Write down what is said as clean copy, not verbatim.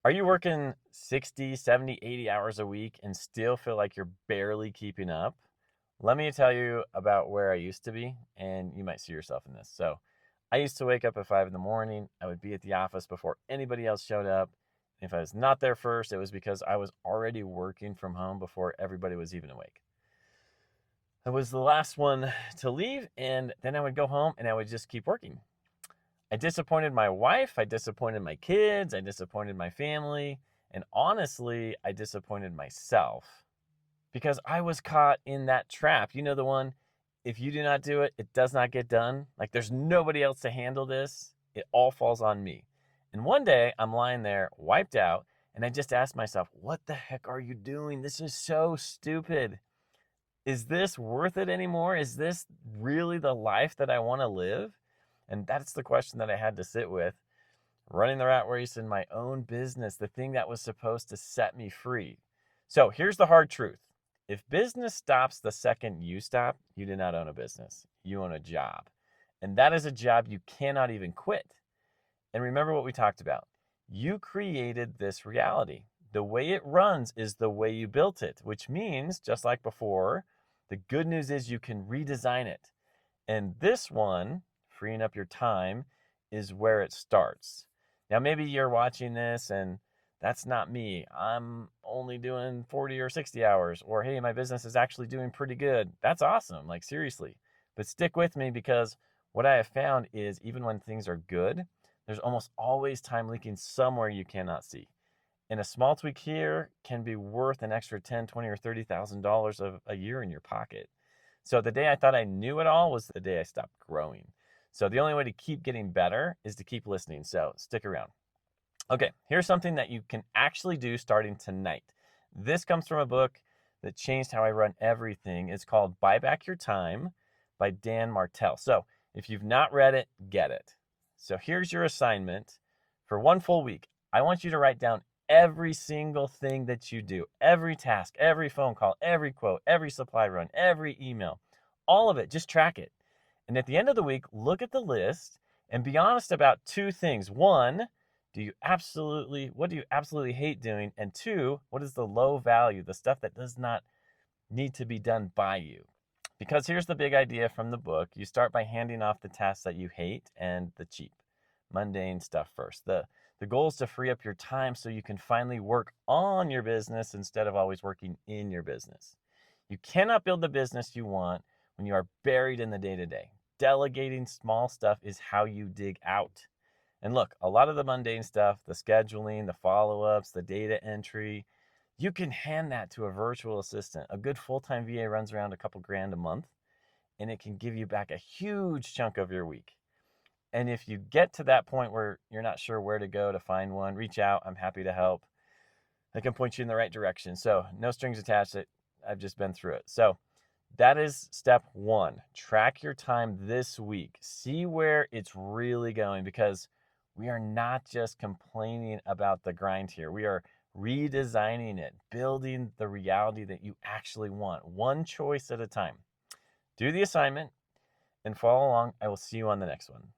Are you working 60, 70, 80 hours a week and still feel like you're barely keeping up? Let me tell you about where I used to be, and you might see yourself in this. So, I used to wake up at 5 in the morning. I would be at the office before anybody else showed up. If I was not there first, it was because I was already working from home before everybody was even awake. I was the last one to leave, and then I would go home and I would just keep working. I disappointed my wife, I disappointed my kids, I disappointed my family, and honestly, I disappointed myself because I was caught in that trap. You know, the one, if you do not do it, it does not get done. Like there's nobody else to handle this. It all falls on me. And one day I'm lying there wiped out, and I just asked myself, what the heck are you doing? This is so stupid. Is this worth it anymore? Is this really the life that I want to live? And that's the question that I had to sit with, running the rat race in my own business, the thing that was supposed to set me free. So here's the hard truth. If business stops the second you stop, you do not own a business. You own a job. And that is a job you cannot even quit. And remember what we talked about. You created this reality. The way it runs is the way you built it, which means, just like before, the good news is you can redesign it. And this one, freeing up your time, is where it starts. Now, maybe you're watching this and that's not me. I'm only doing 40 or 60 hours, or hey, my business is actually doing pretty good. That's awesome, like seriously. But stick with me because what I have found is even when things are good, there's almost always time leaking somewhere you cannot see. And a small tweak here can be worth an extra 10, 20, or $30,000 of a year in your pocket. So the day I thought I knew it all was the day I stopped growing. So the only way to keep getting better is to keep listening. So stick around. Okay, here's something that you can actually do starting tonight. This comes from a book that changed how I run everything. It's called Buy Back Your Time by Dan Martell. So if you've not read it, get it. So here's your assignment for one full week. I want you to write down every single thing that you do, every task, every phone call, every quote, every supply run, every email, all of it. Just track it. And at the end of the week, look at the list and be honest about two things. One, what do you absolutely hate doing? And two, what is the low value, the stuff that does not need to be done by you? Because here's the big idea from the book. You start by handing off the tasks that you hate and the cheap, mundane stuff first. The goal is to free up your time so you can finally work on your business instead of always working in your business. You cannot build the business you want when you are buried in the day-to-day. Delegating small stuff is how you dig out. And look, a lot of the mundane stuff, the scheduling, the follow-ups, the data entry, you can hand that to a virtual assistant. A good full-time VA runs around a couple grand a month, and it can give you back a huge chunk of your week. And if you get to that point where you're not sure where to go to find one, reach out. I'm happy to help. I can point you in the right direction. So no strings attached. I've just been through it. So that is step one. Track your time this week. See where it's really going because we are not just complaining about the grind here. We are redesigning it, building the reality that you actually want, one choice at a time. Do the assignment and follow along. I will see you on the next one.